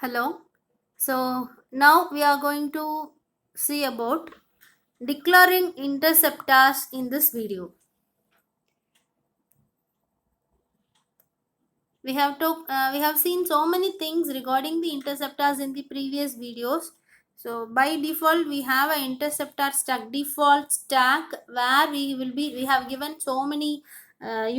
Hello. So now we are going to see about declaring interceptors in this video. We have seen so many things regarding the interceptors in the previous videos. So by default we have an interceptor stack, default stack, where we have given so many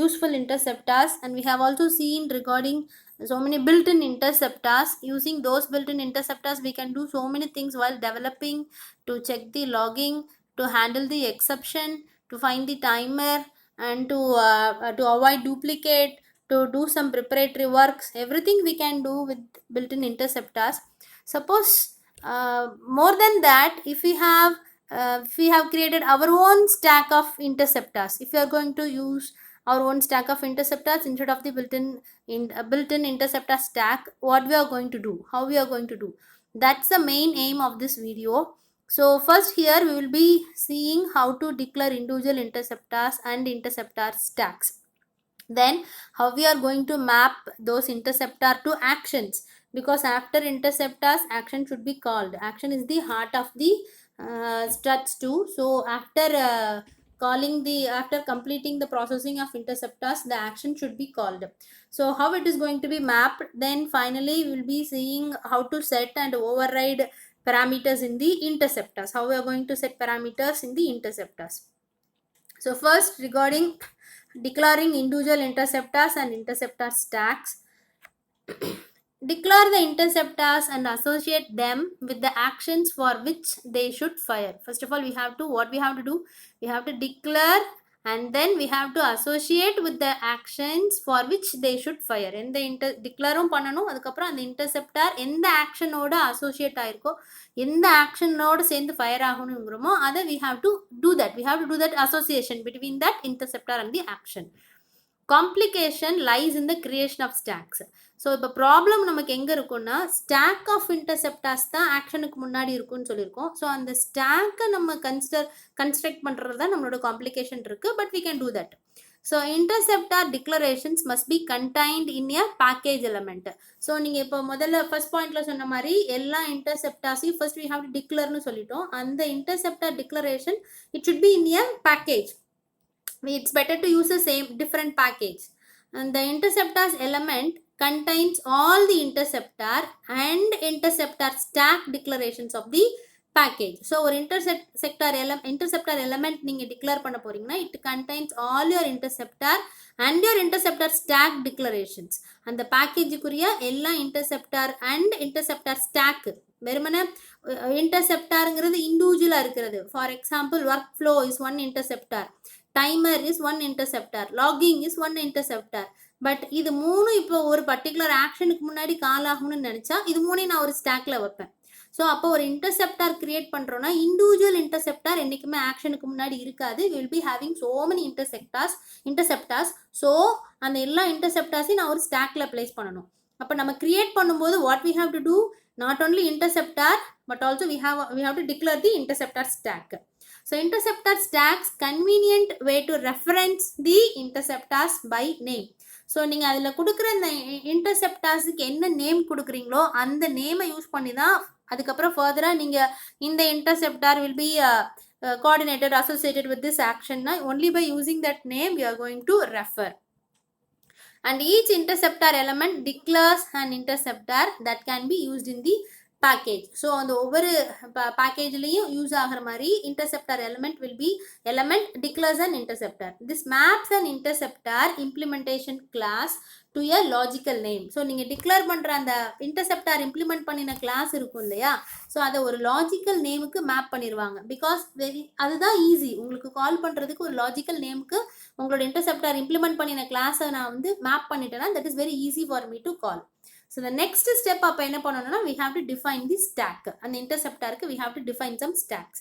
useful interceptors, and we have also seen regarding so many built-in interceptors. Using those built-in interceptors we can do so many things while developing, to check the logging, to handle the exception, to find the timer, and to avoid duplicate, to do some preparatory works. Everything we can do with built-in interceptors. Suppose more than that, if we have created our own stack of interceptors, if you are going to use our own stack of interceptors instead of the built-in interceptor stack, what we are going to do, how we are going to do, that's the main aim of this video. So first, here we will be seeing how to declare individual interceptors and interceptor stacks. Then how we are going to map those interceptor to actions, because after interceptors action should be called. Action is the heart of the struts too. So after completing the processing of interceptors, the action should be called. So how it is going to be mapped, then finally we will be seeing how to set and override parameters in the interceptors, how we are going to set parameters in the interceptors. So first, regarding declaring individual interceptors and interceptor stacks, declare the interceptors and associate them with the actions for which they should fire. First of all, we have to do, we have to declare, and then we have to associate with the actions for which they should fire. இந்த டிக்ளரும் பண்ணணும், அதுக்கப்புறம் அந்த interceptor எந்த ஆக்ஷனோட associate ஆயிருக்கோ, எந்த ஆக்ஷனோட சேர்ந்து fire ஆகணுங்கிறோமோ அதை we have to do that association between that interceptor and the action. Complication lies in the creation of stacks. So இப்போ problem நமக்கு எங்கே இருக்குன்னா, ஸ்டாக் ஆஃப் இன்டர்செப்டார்ஸ் தான் ஆக்ஷனுக்கு முன்னாடி இருக்குன்னு சொல்லியிருக்கோம். ஸோ அந்த ஸ்டாக்கை நம்ம கன்ஸ்ட்ரக்ட் பண்ணுறது தான் நம்மளோட காம்ப்ளிகேஷன் இருக்குது. But we can do that. So interceptor declarations must be contained in a package element. So நீங்கள் இப்போ முதல்ல ஃபர்ஸ்ட் பாயிண்ட்ல சொன்ன மாதிரி எல்லா இன்டர்செப்டார்ஸையும் ஃபர்ஸ்ட் வி ஹாவ் டு டிக்ளர்னு சொல்லிட்டோம். அந்த interceptor declaration it should be in a package. It's better to use the same different package. And the interceptors element contains all the interceptor and interceptor stack declarations of the package. So ஒரு interceptor element நீங்க declare பண்ண போறீங்கன்னா, it contains all your interceptor and your interceptor stack declarations. அந்த பேக்கேஜுக்குரிய எல்லா interceptor and interceptor stack, வெறுமனே இன்டர்செப்டாருங்கிறது இண்டிவிஜுவலாக இருக்கிறது. For example, work flow is one interceptor, timer is one interceptor, logging is one interceptor. But இது மூணு இப்போ ஒரு பர்டிகுலர் ஆக்ஷனுக்கு முன்னாடி கால் ஆகணும்னு நினச்சா இது மூணையும் நான் ஒரு ஸ்டாக்ல வைப்பேன். ஸோ அப்போ ஒரு இன்டர்செப்டார் கிரியேட் பண்ணுறோன்னா, இண்டிவிஜுவல் இன்டர்செப்டார் என்றைக்குமே ஆக்ஷனுக்கு முன்னாடி இருக்காது. Will be having so many interceptors. So அந்த எல்லா இன்டர்செப்டார்ஸையும் நான் ஒரு ஸ்டாக்ல பிளேஸ் பண்ணணும். அப்போ நம்ம கிரியேட் பண்ணும்போது what we have to do, not only interceptor but also we have to declare the interceptor stack. So interceptor stacks convenient way to reference the interceptors by name. So நீங்கள் அதில் கொடுக்குற இந்த இன்டர்செப்டார்ஸுக்கு என்ன name கொடுக்குறீங்களோ அந்த நேமை use பண்ணி தான் அதுக்கப்புறம் ஃபர்தராக நீங்கள் இந்த interceptor will be coordinated associated with this action. Only by using that name we are going to refer. And each interceptor element declares an interceptor that can be used in the package. So அந்த ஒவ்வொரு பேக்கேஜ்லையும் use ஆகிற மாதிரி interceptor element will be element declares an interceptor. This maps an interceptor implementation class to a logical name. So நீங்கள் declare பண்ணுற அந்த interceptor implement பண்ணின class இருக்கும் இல்லையா, ஸோ அதை ஒரு லாஜிக்கல் நேமுக்கு மேப் பண்ணிடுவாங்க. பிகாஸ் அதுதான் ஈஸி, உங்களுக்கு கால் பண்ணுறதுக்கு ஒரு லாஜிக்கல் நேமுக்கு உங்களோட இன்டர்செப்டார் இம்ப்ளிமெண்ட் பண்ணின கிளாஸை நான் வந்து மேப் பண்ணிட்டேன்னா that is very easy for me to call. So the next step அப்போ என்ன பண்ணணும்னா, we have to define the stack. அந்த இன்டர்செப்டாருக்கு we have to define some stacks.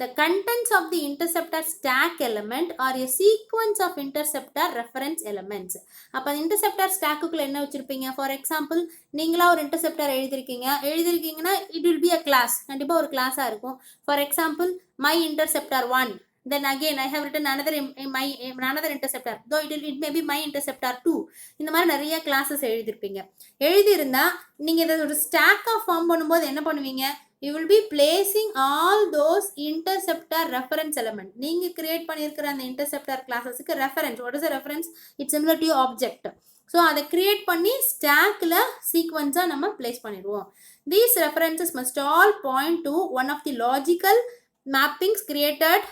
The contents of the interceptor stack element are a sequence of interceptor reference elements. அப்போ அந்த interceptor ஸ்டாக்குக்குள்ள என்ன வச்சிருப்பீங்க, for example நீங்களா ஒரு இன்டர்செப்டார் எழுதிருக்கீங்கன்னா it will be a class, கண்டிப்பாக ஒரு கிளாஸாக இருக்கும். For example my interceptor 1, then again I have written another interceptor, though it may be my interceptor too. இந்த மாதிரி நிறைய classes எழுதிருப்பீங்க. எழுதியிருந்தா நீங்க இதை ஒரு ஸ்டாக்கா ஃபார்ம் பண்ணும்போது என்ன பண்ணுவீங்க, you will be placing all those interceptor reference element. நீங்க கிரியேட் பண்ணியிருக்கிற அந்த interceptor கிளாஸஸ்க்கு reference. what is the reference? It's similar to your object. So அதை கிரியேட் பண்ணி ஸ்டாக்ல சீக்வன்ஸாக நம்ம பிளேஸ் பண்ணிடுவோம். These references must all point to one of the logical mappings created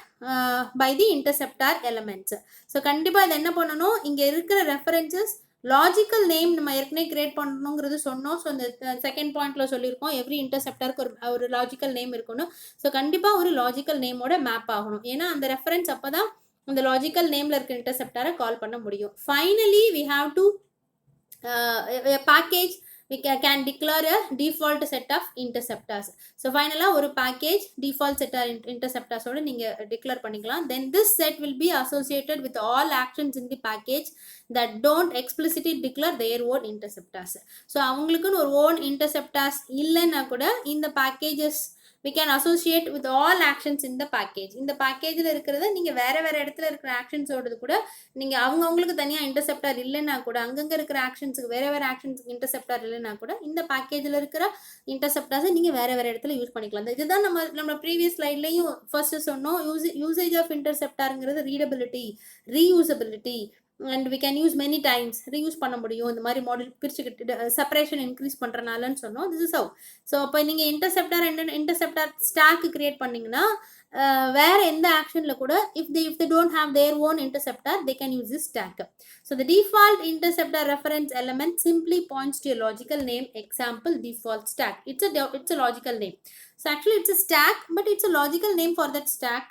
by the interceptor elements. So கண்டிப்பாக இது என்ன பண்ணணும், இங்கே இருக்கிற ரெஃபரன்சஸ் லாஜிக்கல் நேம் நம்ம ஏற்கனவே கிரியேட் பண்ணணுங்கிறது சொன்னோம். ஸோ இந்த செகண்ட் பாயிண்ட்ல சொல்லியிருக்கோம் எவ்ரி இன்டர்செப்டருக்கு ஒரு லாஜிக்கல் நேம் இருக்கணும். ஸோ கண்டிப்பாக ஒரு லாஜிக்கல் நேமோட மேப் ஆகணும். ஏன்னா அந்த ரெஃபரன்ஸ் அப்போ தான் அந்த லாஜிக்கல் நேமில் இருக்க இன்டர்செப்டரை கால் பண்ண முடியும். Finally we have to a package we can declare a default set of interceptors. So finally ஒரு package default set of interceptors ஓட நீங்க declare பண்ணிக்கலாம். Then this set will be associated with all actions in the package that don't explicitly declare their own interceptors. So அவங்களுக்குன்னு ஒரு own interceptors இல்லைன்னா கூட இந்த packages we can associate with all actions in the package. இந்த பேக்கேஜில் இருக்கிறத நீங்கள் வேறு இடத்துல இருக்கிற ஆக்ஷன்ஸோடது கூட நீங்கள் அவங்களுக்கு தனியாக இன்டர்செப்டர் இல்லைன்னா கூட அங்கங்கே இருக்கிற ஆக்ஷன்ஸுக்கு வேறு ஆக்ஷன்ஸுக்கு இன்டர்செப்டர் இல்லைன்னா கூட இந்த பேக்கேஜில் இருக்கிற இன்டர்செப்டர்ஸை நீங்கள் வேறு இடத்துல யூஸ் பண்ணிக்கலாம். இதுதான் நம்ம ப்ரீவியஸ் ஸ்லைட்லையும் ஃபர்ஸ்ட் சொன்னோம். யூசேஜ் ஆஃப் இன்டர்செப்டர்ங்கிறது readability, reusability, and we can use many times, reuse பண்ண முடியும். இந்த மாதிரி மாடல் பிரிச்சுக்கிட்டு செப்பரேஷன் இன்க்ரீஸ் பண்ணுறனாலன்னு சொன்னோம். This is how. ஸோ அப்போ நீங்கள் இன்டர்செப்டர் ஸ்டாக் கிரியேட் பண்ணிங்கன்னா வேறு எந்த ஆக்ஷனில் கூட if they don't have their own interceptor they can use this stack. So the default interceptor reference element simply points to a logical name, example default stack. It's a logical name. So actually it's a stack but it's a logical name for that stack.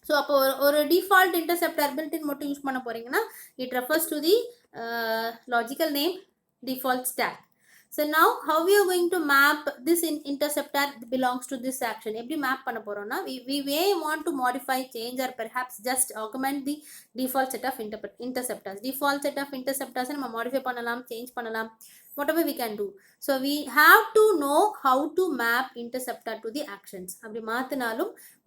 So அப்போ ஒரு default interceptor built in மட்டும் use பண்ண போகிறீங்கன்னா it refers to the logical name default stack. So now how you going to map this interceptor belongs to this action. எப்படி map பண்ண போகிறோம்னா we may want to modify, change or perhaps just augment the default set of interceptors. Default set of interceptors நம்ம modify பண்ணலாம், change பண்ணலாம், whatever we can do. So we have to know how to map interceptor to the actions. அப்படி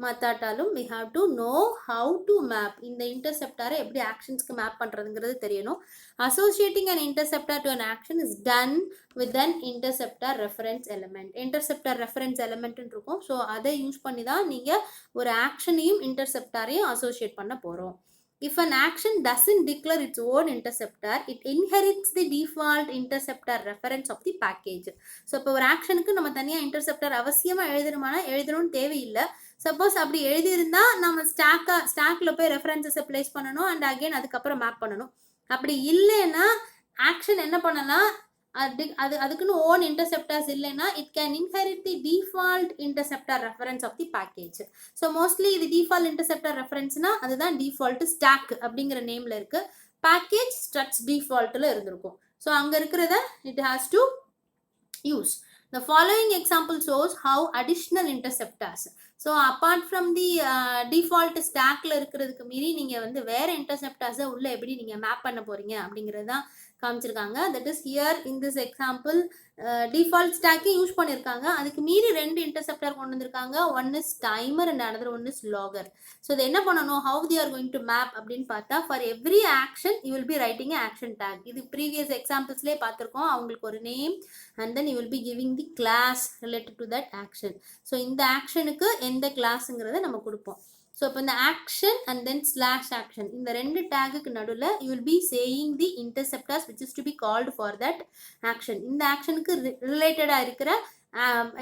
மாத்தாட்டாலும் we have to know how to map இந்த interceptor எப்படி actionsக்கு map பண்ணுறதுங்கிறது தெரியணும். Associating an interceptor to an action is done with an interceptor reference element. Interceptor reference element இருக்கும். So அதை use பண்ணி தான் நீங்கள் ஒரு ஆக்ஷனையும் இன்டர்செப்டரையும் அசோசியேட் பண்ண போகிறோம். If an action doesn't declare its own interceptor, it inherits the default interceptor reference of the package. So இப்போ ஒரு ஆக்ஷனுக்கு நம்ம தனியாக இன்டர்செப்டர் அவசியமாக எழுதணும்னு தேவையில்லை. சப்போஸ் அப்படி எழுதியிருந்தா நம்ம ஸ்டாக்ல போய் ரெஃபரன்சஸை பிளேஸ் பண்ணணும் அண்ட் அகைன் அதுக்கப்புறம் மேப் பண்ணணும். அப்படி இல்லைன்னா ஆக்ஷன் என்ன பண்ணலாம், அதுக்குன்னு ஓன் இன்டர்செப்டர்ஸ் இல்லைன்னா it can inherit the default interceptor reference of the package. So mostly இது டிஃபால்ட் இன்டர்செப்டர் ரெஃபரன்ஸ்னா அதுதான் டிஃபால்ட் ஸ்டாக் அப்படிங்கிற நேம்ல இருக்கு. பேக்கேஜ் ஸ்ட்ரக்ஸ் டிஃபால்ட்டில் இருந்திருக்கும். ஸோ அங்கே இருக்கிறத it has to use. The following example shows how additional interceptors. So apart from the default stackல இருக்கிறதுக்கு மீறி நீங்கள் வந்து வேறு இன்டர்செப்டர்ஸை உள்ள எப்படி நீங்கள் மேப் பண்ண போறீங்க அப்படிங்கிறது தான் காமிச்சிருக்காங்க. That is here in this example default ஸ்டாக்கே யூஸ் பண்ணியிருக்காங்க. அதுக்கு மீறி 2 இன்டர்செப்டர் கொண்டு வந்திருக்காங்க. One is timer and another one is logger. So இது என்ன பண்ணணும், how they are going to map அப்படின்னு பார்த்தா for every action you will be writing action tag. இது ப்ரீவியஸ் எக்ஸாம்பிள்ஸ்லேயே பார்த்துருக்கோம். அவங்களுக்கு ஒரு name and then you will be giving the class related to that action. So இந்த ஆக்ஷனுக்கு எந்த கிளாஸுங்கிறத நம்ம கொடுப்போம். ஸோ இப்போ இந்த action and then slash action இந்த 2 டேகுக்கு நடுவில் you will B saying the interceptors which is to be called for that action. இந்த ஆக்ஷனுக்கு ரிலேட்டடாக இருக்கிற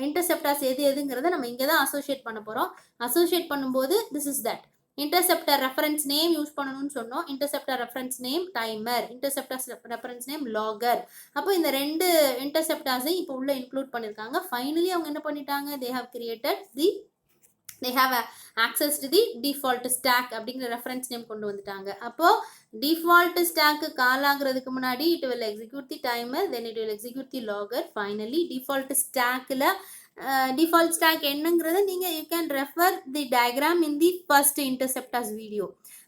இன்டர்செப்டர்ஸ் எதுங்கிறத நம்ம இங்கே தான் அசோசியேட் பண்ண போகிறோம். அசோசியேட் பண்ணும்போது this is that interceptor reference name use பண்ணணும்னு சொன்னோம். Interceptor reference name timer, interceptors reference name logger. அப்போ இந்த 2 இன்டர்செப்டர்ஸையும் இப்போ உள்ள இன்க்ளூட் பண்ணியிருக்காங்க. ஃபைனலி அவங்க என்ன பண்ணிட்டாங்க, they have access to the default stack அப்படிங்கிற ரெஃபரன்ஸ் நேம் கொண்டு வந்துட்டாங்க. அப்போ default stack கால் ஆகுறதுக்கு முன்னாடி it will execute the timer, then it will execute the logger. Finally default stackல default stack என்னங்கிறத நீங்க you can refer the diagram in the first interceptors video.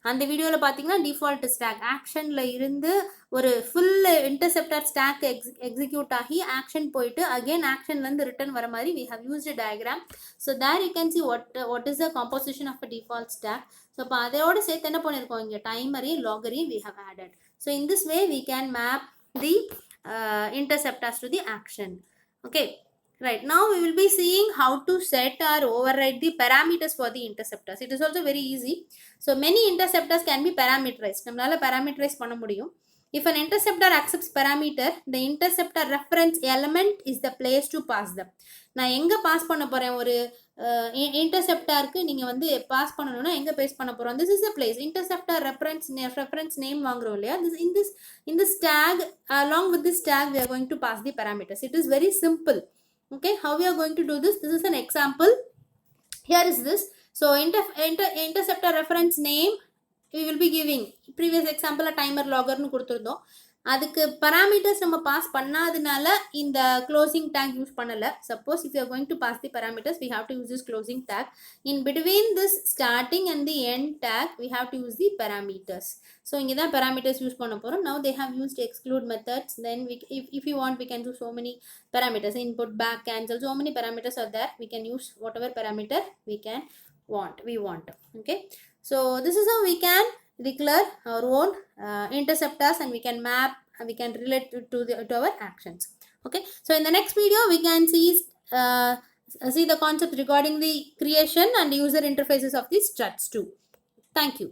அந்த வீடியோவில் பார்த்தீங்கன்னா டிஃபால்ட் ஸ்டாக் ஆக்ஷனில் இருந்து ஒரு ஃபுல் இன்டர்செப்டர் ஸ்டாக் எக்ஸிக்யூட் ஆகி action போயிட்டு அகெயின் ஆக்ஷன்லேருந்து ரிட்டர்ன் வர மாதிரி we have used a diagram. So there you can see what is the composition of a default stack. So அதோட சேர்த்து என்ன பண்ணிருக்கோம் இங்க timeரையும் logரையும் we have added. So in this way we can map the interceptors to the action. Okay, right. Now we will be seeing how to set or override the parameters for the interceptors. It is also very easy. So many interceptors can be parameterized. நம்மளால parameterize பண்ண முடியும். If an interceptor accepts parameter, the interceptor reference element is the place to pass them. நான் எங்க pass பண்ண போறேன் ஒரு இன்டர்செப்டாருக்கு நீங்க வந்து பாஸ் பண்ணணும்னா எங்க பேஸ் பண்ண போறோம். This is the place. Interceptor reference name வாங்குறோம் இல்லையா. In this tag, along with this tag we are going to pass the parameters. It is very simple. Okay, how we are going to do this? This is an example. Here is this. So interceptor reference name we will be giving. Previous example timer logger னு கொடுத்திருந்தோம். அதுக்கு parameters நம்ம pass பண்ணாதனால இந்த closing tag use பண்ணல. Suppose if you are going to pass the parameters, we have to use this closing tag. In between this starting and the end tag, we have to use the parameters. So இங்க தான் parameters use பண்ண போறோம். Now they have used exclude methods. Then if you want, we can do so many parameters. Input, back, cancel. So many parameters are there. We can use whatever parameter we want. Okay. So this is how we can declare our own interceptors, and we can map and we can relate to our actions. Okay, so in the next video we can see the concept regarding the creation and user interfaces of these struts too. Thank you.